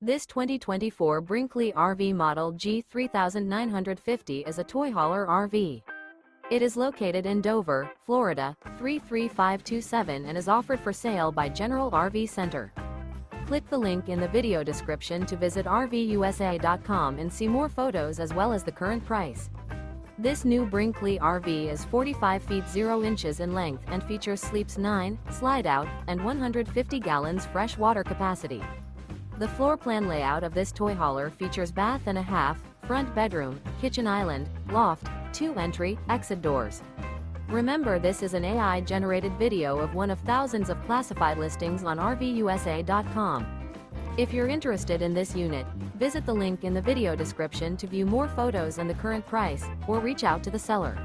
This 2024 Brinkley RV Model G 3950 is a toy hauler RV. It is located in Dover, Florida, 33527 and is offered for sale by General RV Center. Click the link in the video description to visit RVUSA.com and see more photos as well as the current price. This new Brinkley RV is 45 feet 0 inches in length and features sleeps 9, slide-out, and 150 gallons fresh water capacity. The floor plan layout of this toy hauler features bath and a half, front bedroom, kitchen island, loft, 2 entry, exit doors. Remember, this is an AI-generated video of one of thousands of classified listings on RVUSA.com. If you're interested in this unit, visit the link in the video description to view more photos and the current price, or reach out to the seller.